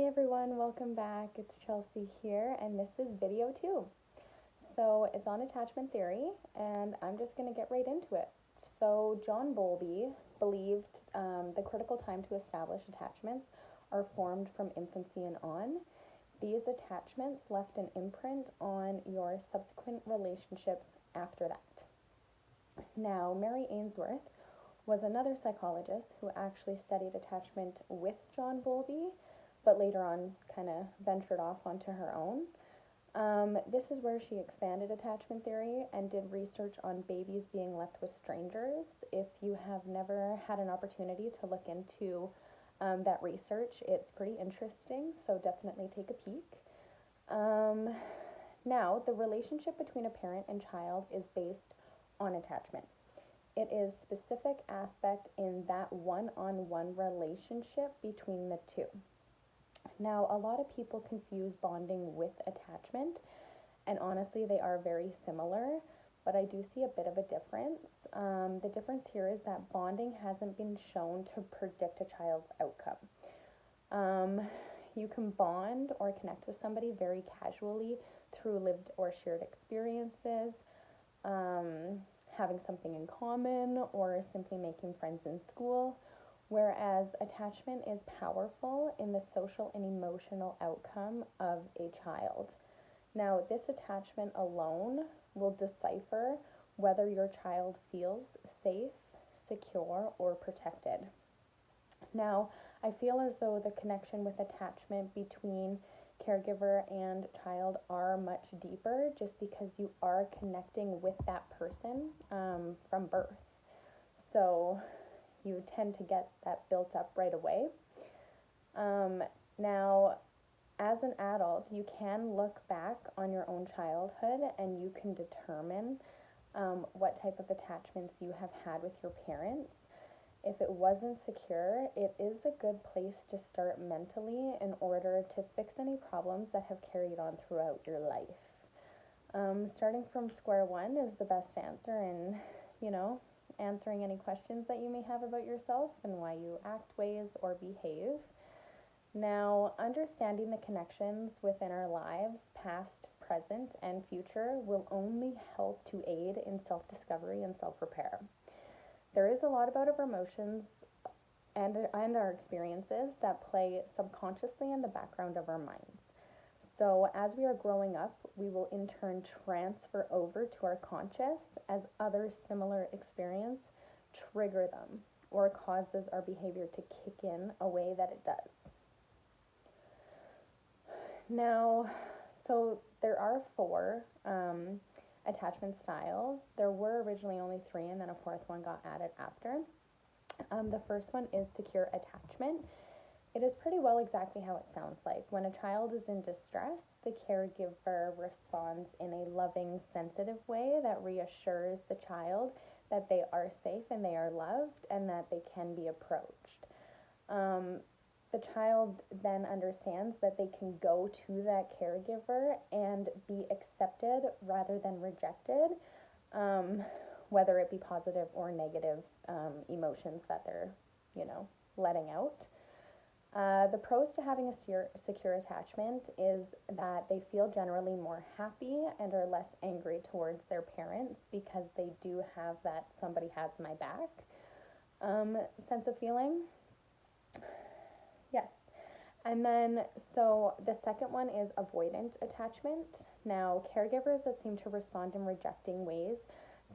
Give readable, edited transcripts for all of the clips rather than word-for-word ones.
Hey everyone, welcome back. It's Chelsea here, and this is video 2. So it's on attachment theory, and I'm just going to get right into it. So John Bowlby believed the critical time to establish attachments are formed from infancy and on. These attachments left an imprint on your subsequent relationships after that. Now, Mary Ainsworth was another psychologist who actually studied attachment with John Bowlby, but later on kind of ventured off onto her own. This is where she expanded attachment theory and did research on babies being left with strangers. If you have never had an opportunity to look into that research, it's pretty interesting, so definitely take a peek. Now, the relationship between a parent and child is based on attachment. It is specific aspect in that one-on-one relationship between the two. Now, a lot of people confuse bonding with attachment, and honestly, they are very similar, but I do see a bit of a difference. The difference here is that bonding hasn't been shown to predict a child's outcome. You can bond or connect with somebody very casually through lived or shared experiences, having something in common, or simply making friends in school. Whereas attachment is powerful in the social and emotional outcome of a child. Now, this attachment alone will decipher whether your child feels safe, secure, or protected. Now, I feel as though the connection with attachment between caregiver and child are much deeper just because you are connecting with that person from birth. So you tend to get that built up right away. Now, as an adult, you can look back on your own childhood and you can determine what type of attachments you have had with your parents. If it wasn't secure, it is a good place to start mentally in order to fix any problems that have carried on throughout your life. Starting from square one is the best answer, and answering any questions that you may have about yourself and why you act, ways, or behave. Now, understanding the connections within our lives, past, present, and future, will only help to aid in self-discovery and self-repair. There is a lot about our emotions and our experiences that play subconsciously in the background of our minds. So as we are growing up, we will in turn transfer over to our conscious as other similar experience trigger them or causes our behavior to kick in a way that it does. Now, so there are 4 attachment styles. There were originally only 3, and then a 4th one got added after. The first one is secure attachment. It is pretty well exactly how it sounds like. When a child is in distress, the caregiver responds in a loving, sensitive way that reassures the child that they are safe and they are loved and that they can be approached. The child then understands that they can go to that caregiver and be accepted rather than rejected, whether it be positive or negative emotions that they're, letting out. The pros to having a secure attachment is that they feel generally more happy and are less angry towards their parents because they do have that somebody has my back sense of feeling. Yes. And then, so the second one is avoidant attachment. Now, caregivers that seem to respond in rejecting ways,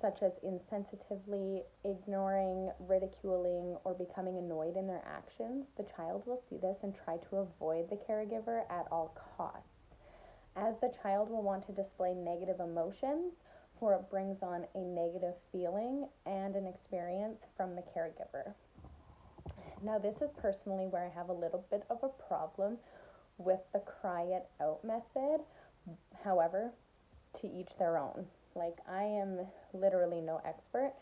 such as insensitively ignoring, ridiculing, or becoming annoyed in their actions, the child will see this and try to avoid the caregiver at all costs, as the child will want to display negative emotions, for it brings on a negative feeling and an experience from the caregiver. Now, this is personally where I have a little bit of a problem with the cry it out method. However, to each their own. Like, I am literally no expert,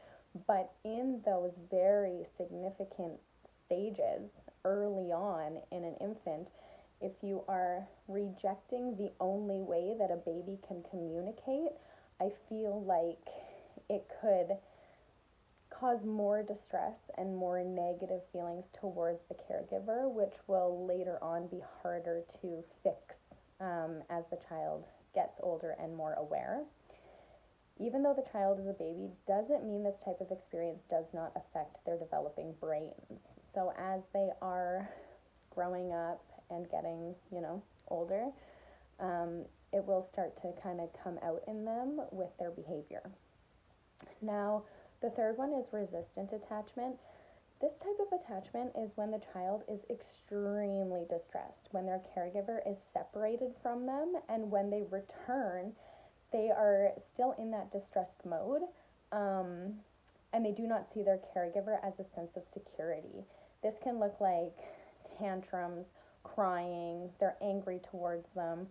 but in those very significant stages early on in an infant, if you are rejecting the only way that a baby can communicate, I feel like it could cause more distress and more negative feelings towards the caregiver, which will later on be harder to fix as the child gets older and more aware. Even though the child is a baby, doesn't mean this type of experience does not affect their developing brains. So as they are growing up and getting, older, it will start to kind of come out in them with their behavior. Now, the third one is resistant attachment. This type of attachment is when the child is extremely distressed, when their caregiver is separated from them, and when they return, they are still in that distressed mode, and they do not see their caregiver as a sense of security. This can look like tantrums, crying, they're angry towards them.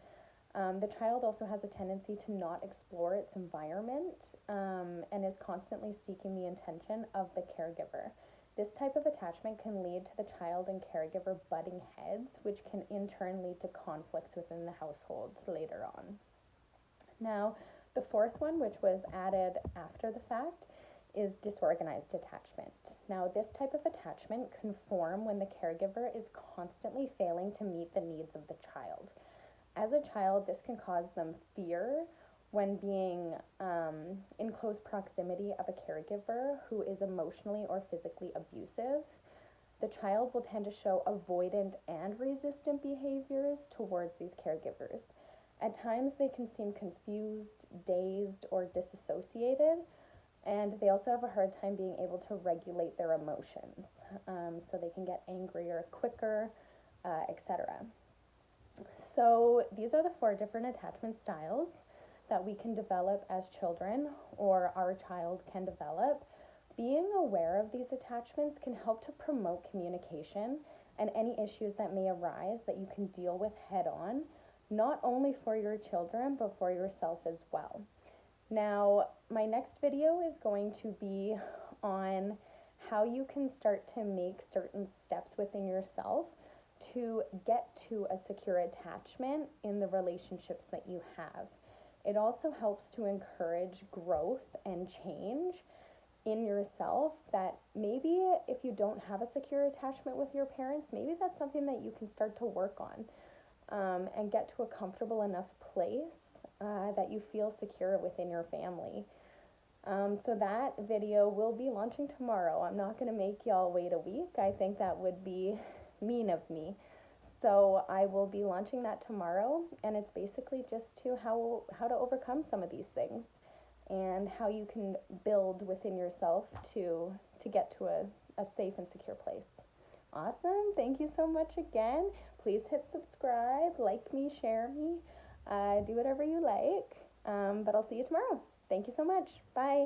The child also has a tendency to not explore its environment and is constantly seeking the attention of the caregiver. This type of attachment can lead to the child and caregiver butting heads, which can in turn lead to conflicts within the households later on. Now, the fourth one, which was added after the fact, is disorganized attachment. Now, this type of attachment can form when the caregiver is constantly failing to meet the needs of the child. As a child, this can cause them fear when being in close proximity of a caregiver who is emotionally or physically abusive. The child will tend to show avoidant and resistant behaviors towards these caregivers. At times, they can seem confused, dazed, or disassociated, and they also have a hard time being able to regulate their emotions. So they can get angrier quicker, etc. So these are the 4 different attachment styles that we can develop as children, or our child can develop. Being aware of these attachments can help to promote communication and any issues that may arise that you can deal with head on, not only for your children, but for yourself as well. Now, my next video is going to be on how you can start to make certain steps within yourself to get to a secure attachment in the relationships that you have. It also helps to encourage growth and change in yourself, that maybe if you don't have a secure attachment with your parents, maybe that's something that you can start to work on and get to a comfortable enough place that you feel secure within your family. So that video will be launching tomorrow. I'm not going to make y'all wait a week. I think that would be mean of me. So I will be launching that tomorrow, and it's basically just to how to overcome some of these things and how you can build within yourself to get to a safe and secure place. Awesome. Thank you so much again. Please hit subscribe, like me, share me, do whatever you like. But I'll see you tomorrow. Thank you so much. Bye.